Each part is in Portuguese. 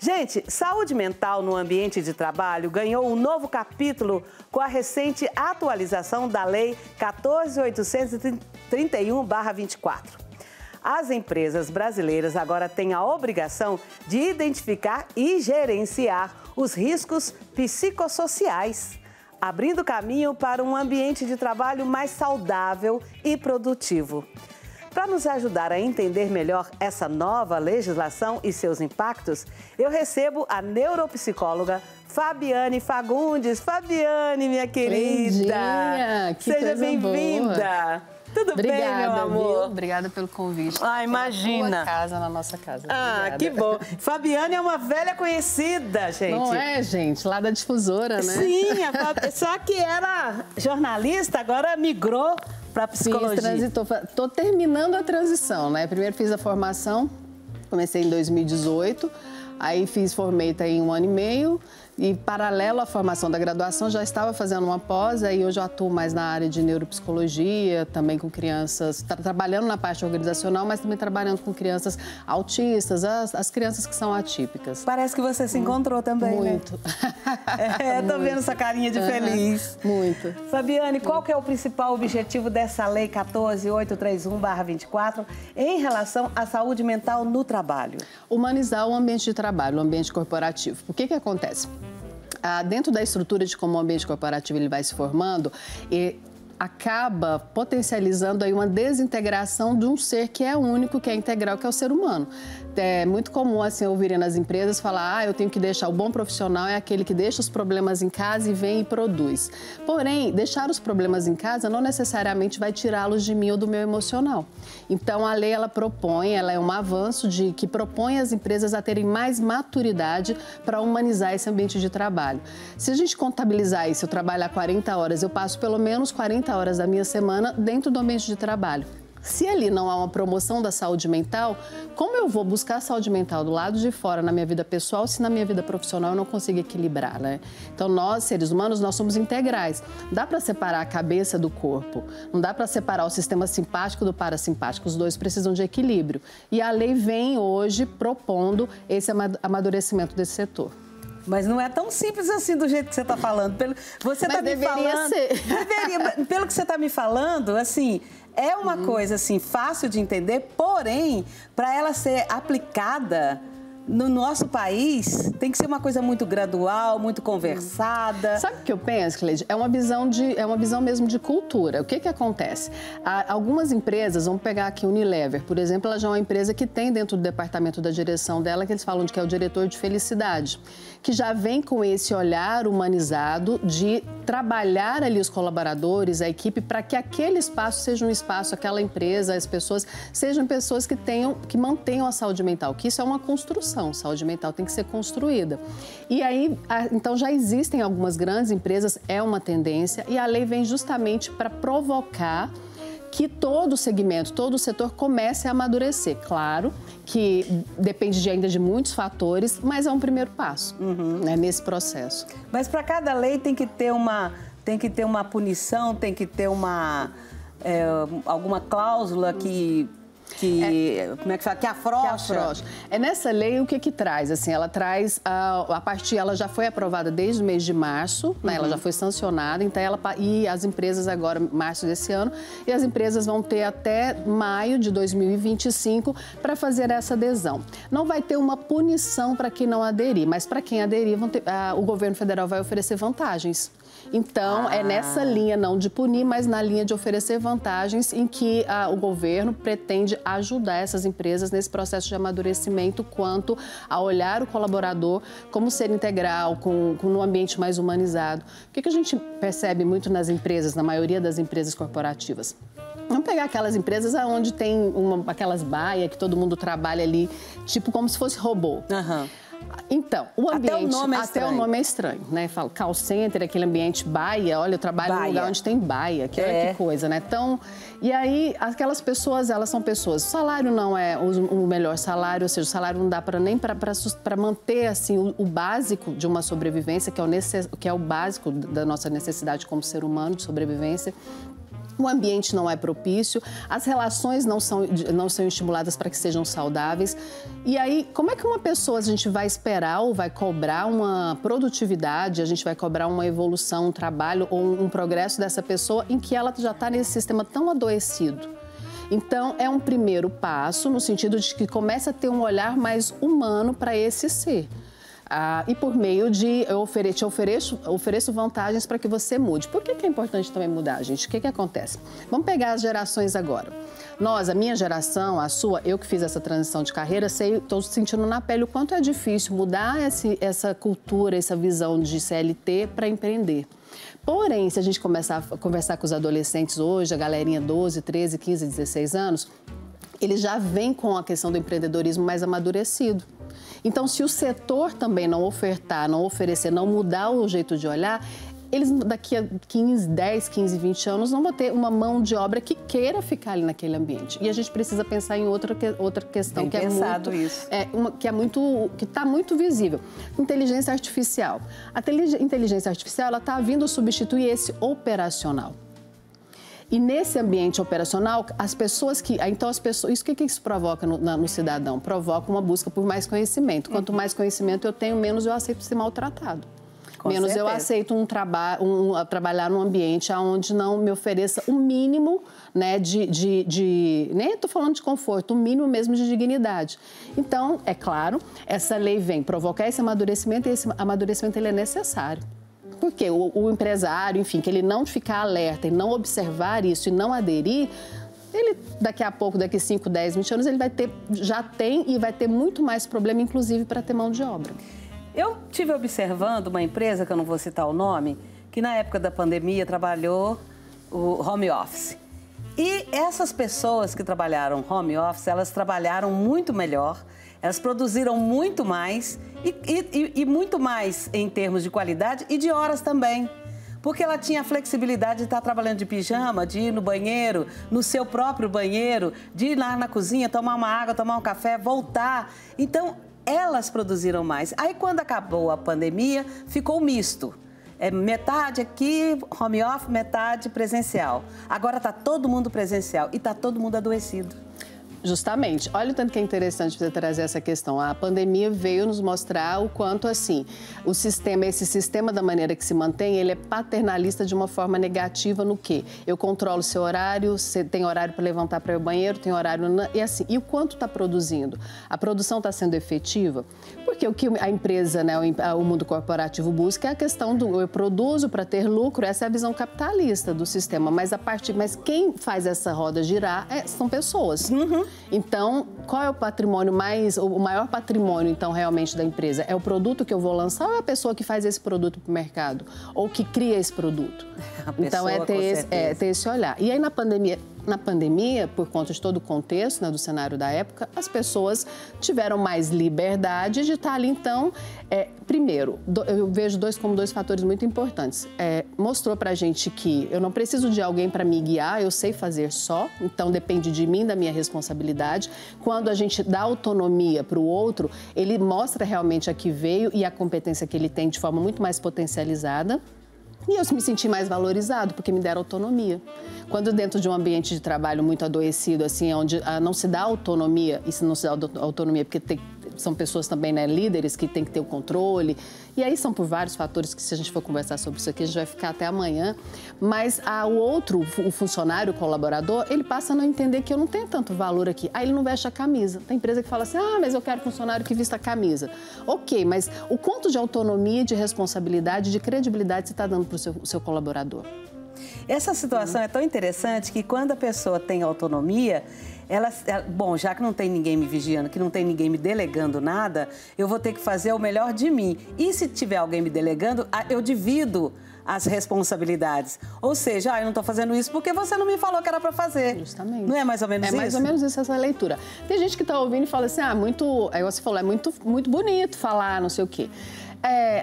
Gente, saúde mental no ambiente de trabalho ganhou um novo capítulo com a recente atualização da Lei 14.831/24. As empresas brasileiras agora têm a obrigação de identificar e gerenciar os riscos psicossociais, abrindo caminho para um ambiente de trabalho mais saudável e produtivo. Para nos ajudar a entender melhor essa nova legislação e seus impactos, eu recebo a neuropsicóloga Fabiane Fagundes. Fabiane, minha querida, Lindinha, que seja bem-vinda. Tudo bem, meu amor? Viu? Obrigada pelo convite. Ah, imagina. Boa casa na nossa casa. Ah, Obrigada. que bom. Fabiane é uma velha conhecida, gente. Não é, gente? Lá da difusora, né? Sim, só que era jornalista, agora migrou para psicologia. Estou terminando a transição, né? Primeiro fiz a formação, comecei em 2018, aí formei em 1 ano e meio. E, paralelo à formação da graduação, já estava fazendo uma pós, aí hoje eu atuo mais na área de neuropsicologia, também com crianças, trabalhando na parte organizacional, mas também trabalhando com crianças autistas, as crianças que são atípicas. Parece que você se encontrou também, muito. Né? Tô vendo essa carinha de feliz. Muito. Fabiane, qual que é o principal objetivo dessa Lei 14.831/24 em relação à saúde mental no trabalho? Humanizar o ambiente de trabalho, o ambiente corporativo. O que acontece? Dentro da estrutura de como o ambiente corporativo ele vai se formando, acaba potencializando aí uma desintegração de um ser que é único, que é integral, que é o ser humano. É muito comum assim ouvirem nas empresas falar: eu tenho que deixar, o bom profissional é aquele que deixa os problemas em casa e vem e produz. Porém, deixar os problemas em casa não necessariamente vai tirá-los de mim ou do meu emocional. Então, a lei ela é um avanço que propõe as empresas a terem mais maturidade para humanizar esse ambiente de trabalho. Se a gente contabilizar isso, eu trabalhar 40 horas, eu passo pelo menos 40 horas da minha semana dentro do ambiente de trabalho. Se ali não há uma promoção da saúde mental, como eu vou buscar a saúde mental do lado de fora na minha vida pessoal, se na minha vida profissional eu não consigo equilibrar, né? Então, nós, seres humanos, nós somos integrais. Dá para separar a cabeça do corpo, não dá para separar o sistema simpático do parasimpático, os dois precisam de equilíbrio. E a lei vem hoje propondo esse amadurecimento desse setor. Mas não é tão simples assim do jeito que você está falando. Você está me falando. Deveria, pelo que você está me falando, assim, é uma coisa assim fácil de entender, porém, para ela ser aplicada no nosso país, tem que ser uma coisa muito gradual, muito conversada. Sabe o que eu penso, Cleide? É uma visão mesmo de cultura. O que acontece? Algumas empresas, vamos pegar aqui Unilever, por exemplo, ela já é uma empresa que tem dentro do departamento da direção dela, que eles falam que é o diretor de felicidade, que já vem com esse olhar humanizado de trabalhar ali os colaboradores, a equipe, para que aquele espaço seja um espaço, aquela empresa, as pessoas, sejam pessoas que mantenham a saúde mental, que isso é uma construção. Saúde mental tem que ser construída. E aí, então já existem algumas grandes empresas, é uma tendência, e a lei vem justamente para provocar que todo o segmento, todo o setor comece a amadurecer. Claro que depende ainda de muitos fatores, mas é um primeiro passo, né, nesse processo. Mas para cada lei tem que ter uma punição, tem que ter alguma cláusula como é que fala? Que afrouxa. Nessa lei, o que traz? Assim, ela traz, ela já foi aprovada desde o mês de março, né? Ela já foi sancionada, então e as empresas agora, março desse ano, e as empresas vão ter até maio de 2025 para fazer essa adesão. Não vai ter uma punição para quem não aderir, mas para quem aderir, o governo federal vai oferecer vantagens. Então, é nessa linha não de punir, mas na linha de oferecer vantagens em que o governo pretende ajudar essas empresas nesse processo de amadurecimento quanto a olhar o colaborador como ser integral, com um ambiente mais humanizado. O que a gente percebe muito nas empresas, na maioria das empresas corporativas? Vamos pegar aquelas empresas onde tem aquelas baias que todo mundo trabalha ali, tipo como se fosse robô. Então, o ambiente, até o nome é estranho, né? Falo, call center, aquele ambiente baia, olha, eu trabalho num lugar onde tem baia, que coisa, né? Então, e aí, aquelas pessoas, elas são pessoas, o salário não é o melhor salário, ou seja, o salário não dá nem para manter, assim, o básico de uma sobrevivência, que é o básico da nossa necessidade como ser humano de sobrevivência. O ambiente não é propício, as relações não são estimuladas para que sejam saudáveis. E aí, como é que uma pessoa, a gente vai esperar ou vai cobrar uma produtividade, a gente vai cobrar uma evolução, um trabalho ou um progresso dessa pessoa em que ela já está nesse sistema tão adoecido? Então, é um primeiro passo no sentido de que começa a ter um olhar mais humano para esse ser. E por meio de eu ofereço vantagens para que você mude. Por que é importante também mudar, gente? O que acontece? Vamos pegar as gerações agora. Nós, a minha geração, a sua, eu que fiz essa transição de carreira, estou sentindo na pele o quanto é difícil mudar essa cultura, essa visão de CLT para empreender. Porém, se a gente começar a conversar com os adolescentes hoje, a galerinha 12, 13, 15, 16 anos, eles já vêm com a questão do empreendedorismo mais amadurecido. Então, se o setor também não ofertar, não oferecer, não mudar o jeito de olhar, eles daqui a 10, 15, 20 anos não vão ter uma mão de obra que queira ficar ali naquele ambiente. E a gente precisa pensar em outra questão que está muito visível. Inteligência artificial. A inteligência artificial ela está vindo substituir esse operacional. E nesse ambiente operacional, isso que isso provoca no cidadão? Provoca uma busca por mais conhecimento. Quanto mais conhecimento eu tenho, menos eu aceito ser maltratado. Menos eu aceito trabalhar num ambiente onde não me ofereça o mínimo, né, nem estou falando de conforto, o mínimo mesmo de dignidade. Então, é claro, essa lei vem provocar esse amadurecimento e esse amadurecimento ele é necessário. Porque o empresário, enfim, que ele não ficar alerta e não observar isso e não aderir, ele daqui a pouco, daqui 5, 10, 20 anos, ele já tem e vai ter muito mais problema, inclusive para ter mão de obra. Eu estive observando uma empresa, que eu não vou citar o nome, que na época da pandemia trabalhou o home office. E essas pessoas que trabalharam home office, elas trabalharam muito melhor, elas produziram muito mais e muito mais em termos de qualidade e de horas também. Porque ela tinha a flexibilidade de estar trabalhando de pijama, de ir no banheiro, no seu próprio banheiro, de ir lá na cozinha, tomar uma água, tomar um café, voltar. Então, elas produziram mais. Aí, quando acabou a pandemia, ficou misto. Metade aqui, home office, metade presencial. Agora está todo mundo presencial e está todo mundo adoecido. Justamente. Olha o tanto que é interessante você trazer essa questão. A pandemia veio nos mostrar o quanto, assim, esse sistema da maneira que se mantém, ele é paternalista de uma forma negativa no quê? Eu controlo seu horário, você tem horário para levantar para ir ao banheiro, tem horário... E assim, e o quanto está produzindo? A produção está sendo efetiva? Porque o que a empresa, né, o mundo corporativo busca é a questão do eu produzo para ter lucro, essa é a visão capitalista do sistema. Mas quem faz essa roda girar são pessoas. Uhum. Então, qual é o maior patrimônio, então, realmente da empresa? É o produto que eu vou lançar ou é a pessoa que faz esse produto para o mercado? Ou que cria esse produto? Então, ter esse olhar. E aí, na pandemia, por conta de todo o contexto, né, do cenário da época, as pessoas tiveram mais liberdade de estar ali. Então, primeiro, eu vejo como dois fatores muito importantes. Mostrou pra gente que eu não preciso de alguém para me guiar, eu sei fazer só, então depende de mim, da minha responsabilidade. Quando a gente dá autonomia para o outro, ele mostra realmente a que veio e a competência que ele tem de forma muito mais potencializada. E eu me senti mais valorizado, porque me deram autonomia. Quando dentro de um ambiente de trabalho muito adoecido, assim, onde não se dá autonomia, e se não se dá autonomia porque são pessoas também, né, líderes que têm que ter o controle, e aí são por vários fatores que, se a gente for conversar sobre isso aqui, a gente vai ficar até amanhã, mas o funcionário, o colaborador, ele passa a não entender que eu não tenho tanto valor aqui. Aí ele não veste a camisa. Tem empresa que fala assim, mas eu quero funcionário que vista a camisa. Ok, mas o quanto de autonomia, de responsabilidade, de credibilidade você está dando para o seu colaborador? Essa situação é tão interessante que quando a pessoa tem autonomia, bom, já que não tem ninguém me vigiando, que não tem ninguém me delegando nada, eu vou ter que fazer o melhor de mim. E se tiver alguém me delegando, eu divido as responsabilidades. Ou seja, eu não estou fazendo isso porque você não me falou que era para fazer. Justamente. Não é mais ou menos isso? É mais ou menos isso, essa leitura. Tem gente que está ouvindo e fala assim, aí você falou, é muito bonito falar, não sei o quê.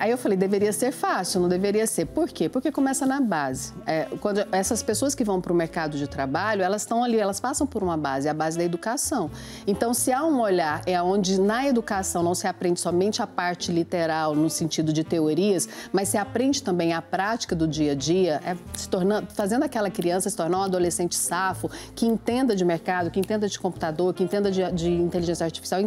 Aí eu falei, deveria ser fácil, não deveria ser. Por quê? Porque começa na base. Quando essas pessoas que vão para o mercado de trabalho, elas estão ali, elas passam por uma base, a base da educação. Então, se há um olhar, onde na educação não se aprende somente a parte literal, no sentido de teorias, mas se aprende também a prática do dia a dia, fazendo aquela criança se tornar um adolescente safo, que entenda de mercado, que entenda de computador, que entenda de inteligência artificial,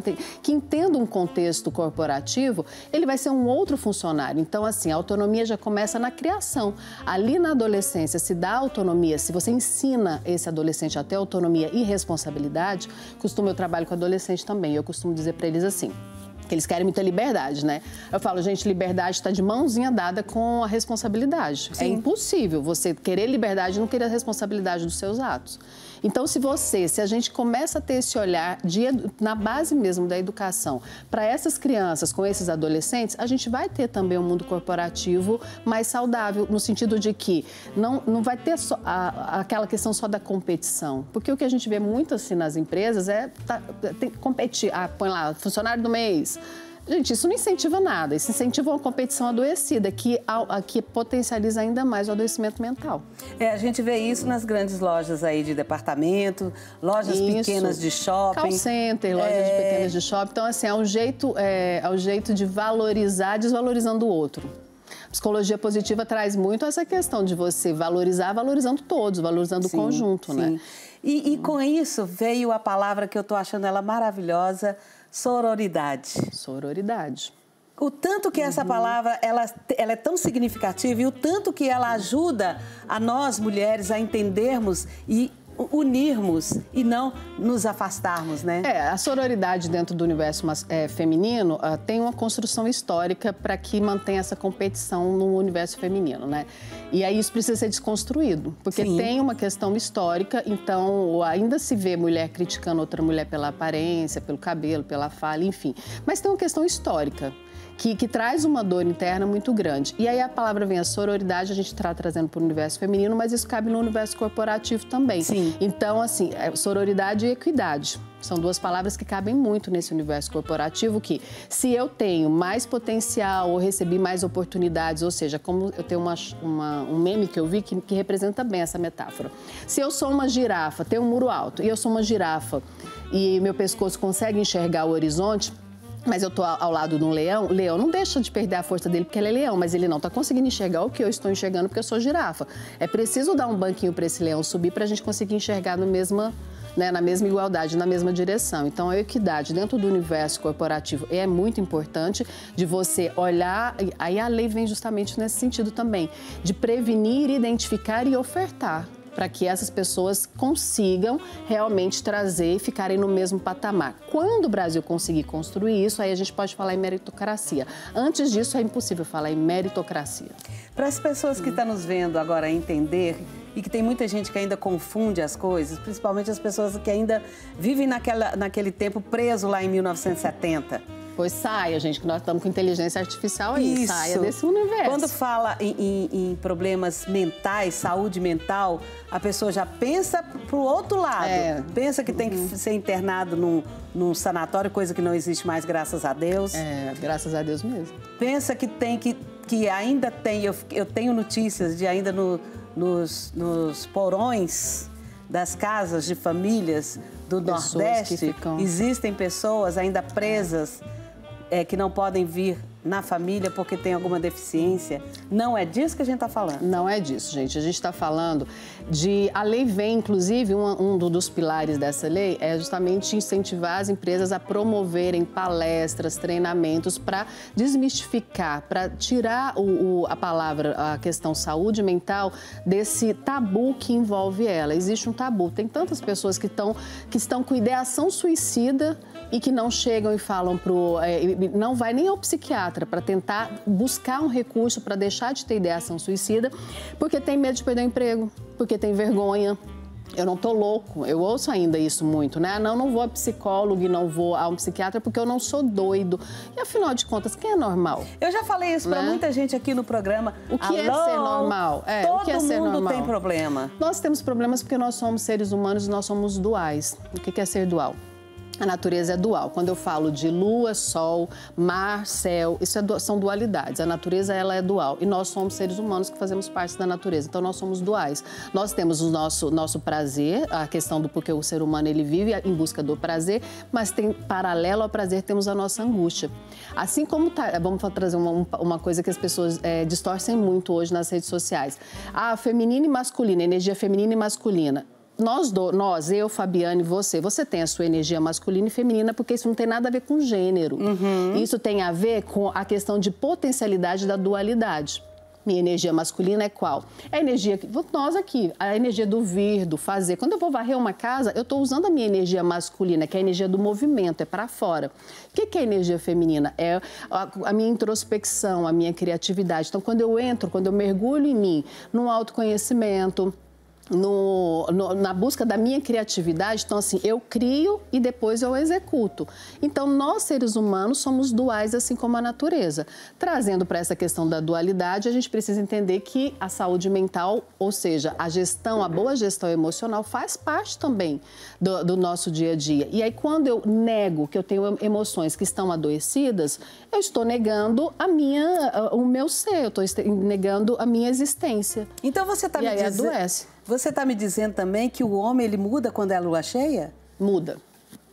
que entenda um contexto corporativo, ele vai ser um outro funcionário. Então, assim, a autonomia já começa na criação. Ali na adolescência, se dá autonomia, se você ensina esse adolescente a ter autonomia e responsabilidade, eu trabalho com adolescente também, eu costumo dizer para eles assim, que eles querem muita liberdade, né? Eu falo, gente, liberdade está de mãozinha dada com a responsabilidade. Sim. É impossível você querer liberdade e não querer a responsabilidade dos seus atos. Então, se a gente começa a ter esse olhar na base mesmo da educação para essas crianças, com esses adolescentes, a gente vai ter também um mundo corporativo mais saudável, no sentido de que não vai ter só aquela questão só da competição. Porque o que a gente vê muito assim nas empresas tem que competir. Põe lá, funcionário do mês. Gente, isso não incentiva nada, isso incentiva uma competição adoecida, que potencializa ainda mais o adoecimento mental. A gente vê isso nas grandes lojas aí de departamento, lojas pequenas de shopping. Call center, lojas pequenas de shopping. Então, assim, é um jeito de valorizar, desvalorizando o outro. A psicologia positiva traz muito essa questão de você valorizando todos, valorizando o conjunto, né? E com isso veio a palavra que eu tô achando ela maravilhosa, sororidade. Sororidade. O tanto que essa palavra, ela é tão significativa e o tanto que ela ajuda a nós, mulheres, a entendermos e unirmos e não nos afastarmos, né? A sororidade dentro do universo feminino tem uma construção histórica para que mantenha essa competição no universo feminino, né? E aí isso precisa ser desconstruído, porque tem uma questão histórica, então ainda se vê mulher criticando outra mulher pela aparência, pelo cabelo, pela fala, enfim. Mas tem uma questão histórica. Que traz uma dor interna muito grande. E aí a palavra vem a sororidade, a gente está trazendo para o universo feminino, mas isso cabe no universo corporativo também. Sim. Então, assim, sororidade e equidade. São duas palavras que cabem muito nesse universo corporativo, que se eu tenho mais potencial ou recebi mais oportunidades, ou seja, como eu tenho um meme que eu vi que representa bem essa metáfora. Se eu sou uma girafa, tenho um muro alto, e eu sou uma girafa e meu pescoço consegue enxergar o horizonte, mas eu estou ao lado de um leão, o leão não deixa de perder a força dele porque ele é leão, mas ele não está conseguindo enxergar o que eu estou enxergando porque eu sou girafa. É preciso dar um banquinho para esse leão subir para a gente conseguir enxergar na mesma igualdade, na mesma direção. Então, a equidade dentro do universo corporativo é muito importante de você olhar, aí a lei vem justamente nesse sentido também, de prevenir, identificar e ofertar, para que essas pessoas consigam realmente trazer e ficarem no mesmo patamar. Quando o Brasil conseguir construir isso, aí a gente pode falar em meritocracia. Antes disso, é impossível falar em meritocracia. Para as pessoas que estão nos vendo agora entender, e que tem muita gente que ainda confunde as coisas, principalmente as pessoas que ainda vivem naquele tempo preso lá em 1970. Pois saia, gente, que nós estamos com inteligência artificial aí, saia desse universo. Quando fala em problemas mentais, saúde mental, a pessoa já pensa pro outro lado. Pensa que tem que ser internado num sanatório, coisa que não existe mais, graças a Deus. Graças a Deus mesmo. Pensa que ainda tem, eu tenho notícias de ainda nos porões das casas de famílias do Nordeste, existem pessoas ainda presas que não podem vir na família porque tem alguma deficiência. Não é disso que a gente está falando. Não é disso, gente. A gente está falando de... A lei vem, inclusive, um dos pilares dessa lei é justamente incentivar as empresas a promoverem palestras, treinamentos para desmistificar, para tirar a questão saúde mental desse tabu que envolve ela. Existe um tabu. Tem tantas pessoas que estão com ideação suicida e que não chegam e falam não vai nem ao psiquiatra para tentar buscar um recurso para deixar de ter ideação suicida, porque tem medo de perder o emprego, porque tem vergonha. Eu não tô louco, eu ouço ainda isso muito, né? Não vou a psicólogo e não vou a um psiquiatra porque eu não sou doido. E afinal de contas, quem é normal? Eu já falei isso para muita gente aqui no programa. O que é ser normal? Todo mundo tem problema. Nós temos problemas porque nós somos seres humanos e nós somos duais. O que é ser dual? A natureza é dual. Quando eu falo de lua, sol, mar, céu, isso são dualidades. A natureza, ela é dual. E nós somos seres humanos que fazemos parte da natureza. Então, nós somos duais. Nós temos o nosso prazer, a questão do porquê o ser humano ele vive em busca do prazer, mas tem paralelo ao prazer, temos a nossa angústia. Assim como vamos trazer uma coisa que as pessoas distorcem muito hoje nas redes sociais. Ah, feminina e masculina, energia feminina e masculina. Nós, eu, Fabiane, você tem a sua energia masculina e feminina, porque isso não tem nada a ver com gênero. Isso tem a ver com a questão de potencialidade da dualidade. Minha energia masculina é qual? É a energia, nós aqui, a energia do vir, do fazer. Quando eu vou varrer uma casa, eu estou usando a minha energia masculina, que é a energia do movimento, é para fora. O que é a energia feminina? É a minha introspecção, a minha criatividade. Então, quando eu mergulho em mim, no autoconhecimento, na busca da minha criatividade, então assim, eu crio e depois eu executo. Então, nós seres humanos somos duais, assim como a natureza. Trazendo para essa questão da dualidade, a gente precisa entender que a saúde mental, ou seja, a boa gestão emocional faz parte também do nosso dia a dia. E aí, quando eu nego que eu tenho emoções que estão adoecidas, eu estou negando o meu ser, eu estou negando a minha existência. Então, você está me dizendo... adoece. Você está me dizendo também que o homem, ele muda quando é a lua cheia? Muda.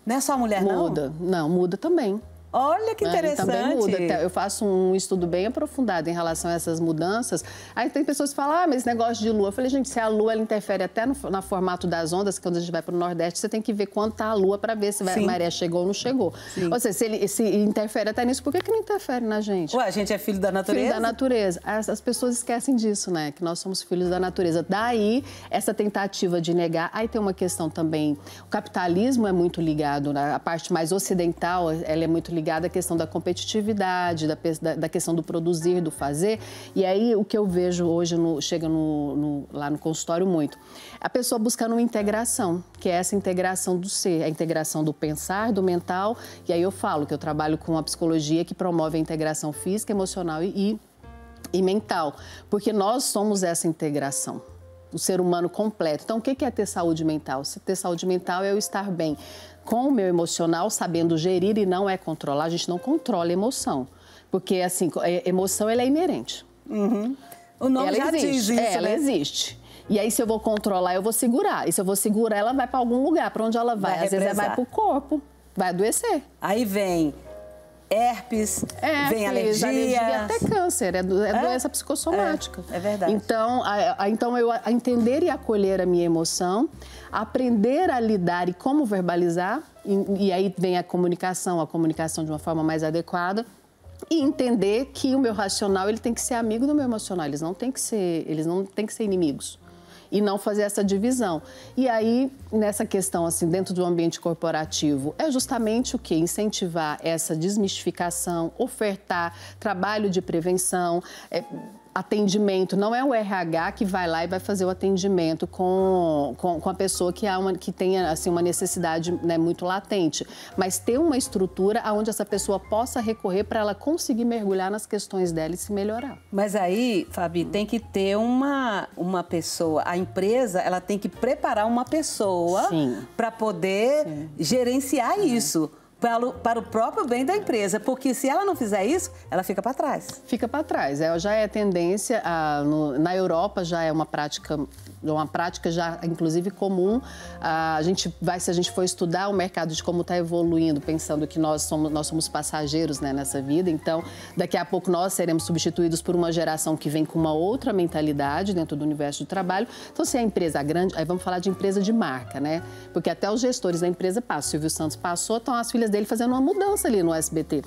Não é só a mulher, não? Muda. Não, muda também. Olha que interessante. Também muda. Eu faço um estudo bem aprofundado em relação a essas mudanças. Aí tem pessoas que falam, mas esse negócio de lua. Eu falei, gente, se a lua ela interfere até no formato das ondas, quando a gente vai para o Nordeste, você tem que ver quanto está a lua para ver se a maré chegou ou não chegou. Sim. Ou seja, se interfere até nisso, por que não interfere na gente? Ué, a gente é filho da natureza? Filho da natureza. As pessoas esquecem disso, né? Que nós somos filhos da natureza. Daí, essa tentativa de negar. Aí tem uma questão também. O capitalismo é muito ligado, né? A parte mais ocidental, ela é muito ligada à questão da competitividade, da questão do produzir, do fazer. E aí, o que eu vejo hoje, chega lá no consultório muito, a pessoa buscando uma integração, que é essa integração do ser, a integração do pensar, do mental. E aí eu falo que eu trabalho com a psicologia que promove a integração física, emocional e mental, porque nós somos essa integração. O ser humano completo. Então, o que é ter saúde mental? Ter saúde mental é eu estar bem com o meu emocional, sabendo gerir e não é controlar. A gente não controla a emoção, porque, assim, a emoção, ela é inerente. O nome ela já diz isso, ela né? existe. E aí, se eu vou controlar, eu vou segurar. E se eu vou segurar, ela vai para algum lugar. Para onde ela vai? Às vezes, ela vai para o corpo. Vai adoecer. Aí vem... herpes, vem alergia, até câncer, é doença psicossomática. É verdade. Então, eu entender e acolher a minha emoção, aprender a lidar e como verbalizar, e aí vem a comunicação de uma forma mais adequada, e entender que o meu racional ele tem que ser amigo do meu emocional, eles não têm que ser inimigos. E não fazer essa divisão. E aí, nessa questão, assim, dentro do ambiente corporativo, é justamente o quê? Incentivar essa desmistificação, ofertar trabalho de prevenção, atendimento. Não é o RH que vai lá e vai fazer o atendimento com a pessoa que tenha assim, uma necessidade, né, muito latente, mas ter uma estrutura onde essa pessoa possa recorrer para ela conseguir mergulhar nas questões dela e se melhorar. Mas aí, Fabi, tem que ter uma pessoa, a empresa, ela tem que preparar uma pessoa para poder gerenciar isso. Para o próprio bem da empresa, porque se ela não fizer isso, ela fica para trás. Fica para trás. Já é tendência, na Europa já é uma prática já, inclusive, comum. Se a gente for estudar o mercado de como está evoluindo, pensando que nós somos passageiros, né, nessa vida, então, daqui a pouco nós seremos substituídos por uma geração que vem com uma outra mentalidade dentro do universo do trabalho. Então, se a empresa grande, aí vamos falar de empresa de marca, né? Porque até os gestores da empresa passam. O Silvio Santos passou, estão as filhas dele fazendo uma mudança ali no SBT.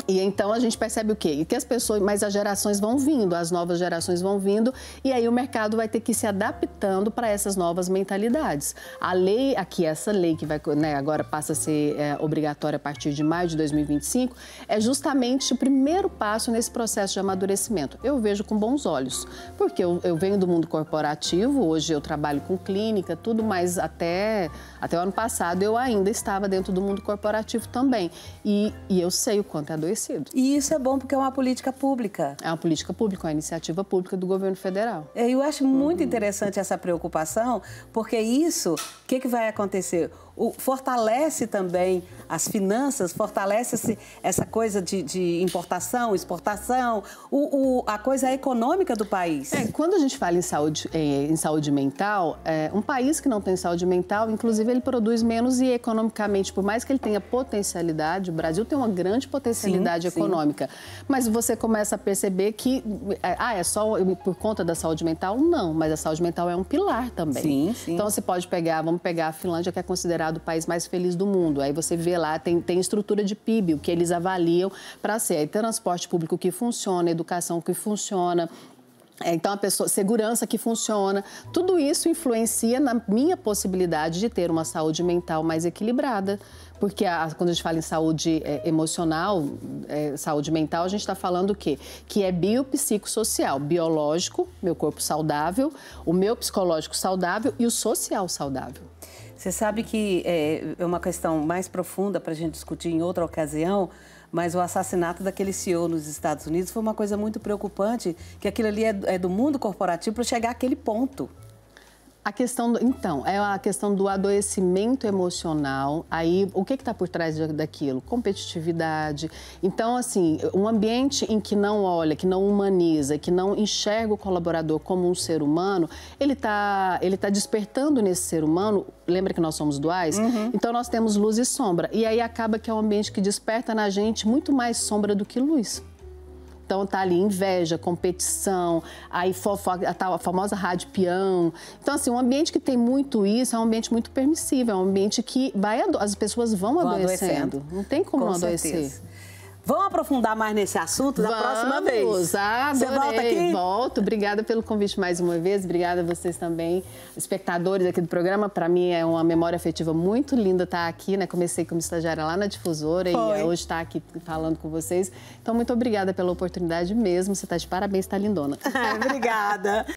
E então a gente percebe o quê? Que as pessoas, mas as gerações vão vindo, as novas gerações vão vindo, e aí o mercado vai ter que ir se adaptando para essas novas mentalidades. A lei, aqui, essa lei que vai, né, agora passa a ser obrigatória a partir de maio de 2025, é justamente o primeiro passo nesse processo de amadurecimento. Eu vejo com bons olhos, porque eu venho do mundo corporativo, hoje eu trabalho com clínica, tudo, mas até o ano passado eu ainda estava dentro do mundo corporativo também. E eu sei o quanto é adoecido. E isso é bom porque é uma política pública. É uma política pública, uma iniciativa pública do governo federal. Eu acho muito interessante essa preocupação, porque isso, o que vai acontecer? fortalece também as finanças, fortalece essa coisa de importação, exportação, a coisa econômica do país. Quando a gente fala em saúde mental, um país que não tem saúde mental, inclusive, ele produz menos e economicamente, por mais que ele tenha potencialidade, o Brasil tem uma grande potencialidade econômica, mas você começa a perceber que é só por conta da saúde mental? Não, mas a saúde mental é um pilar também. Sim, sim. Então, você pode vamos pegar a Finlândia, que é considerado o país mais feliz do mundo. Aí você vê lá, tem estrutura de PIB, o que eles avaliam para ser. Aí, transporte público que funciona, educação que funciona. Então, segurança que funciona, tudo isso influencia na minha possibilidade de ter uma saúde mental mais equilibrada. Porque quando a gente fala em saúde emocional, saúde mental, a gente está falando o quê? Que é biopsicossocial, biológico, meu corpo saudável, o meu psicológico saudável e o social saudável. Você sabe que é uma questão mais profunda para a gente discutir em outra ocasião, mas o assassinato daquele CEO nos Estados Unidos foi uma coisa muito preocupante, que aquilo ali é do mundo corporativo para chegar àquele ponto. É a questão do adoecimento emocional. Aí, o que está por trás daquilo? Competitividade. Então, assim, um ambiente em que não olha, que não humaniza, que não enxerga o colaborador como um ser humano, ele tá despertando nesse ser humano. Lembra que nós somos duais? Uhum. Então, nós temos luz e sombra. E aí acaba que é um ambiente que desperta na gente muito mais sombra do que luz. Então, tá ali inveja, competição, aí a famosa rádio peão. Então, assim, um ambiente que tem muito isso é um ambiente muito permissível, é um ambiente que as pessoas vão adoecendo. Não tem como não adoecer. Vamos aprofundar mais nesse assunto da próxima vez. Adorei. Você volta aqui? Volto. Obrigada pelo convite mais uma vez. Obrigada a vocês também, espectadores aqui do programa. Para mim é uma memória afetiva muito linda estar aqui, né? Comecei como estagiária lá na Difusora e hoje estar aqui falando com vocês. Então, muito obrigada pela oportunidade mesmo. Você está de parabéns, está lindona. Obrigada.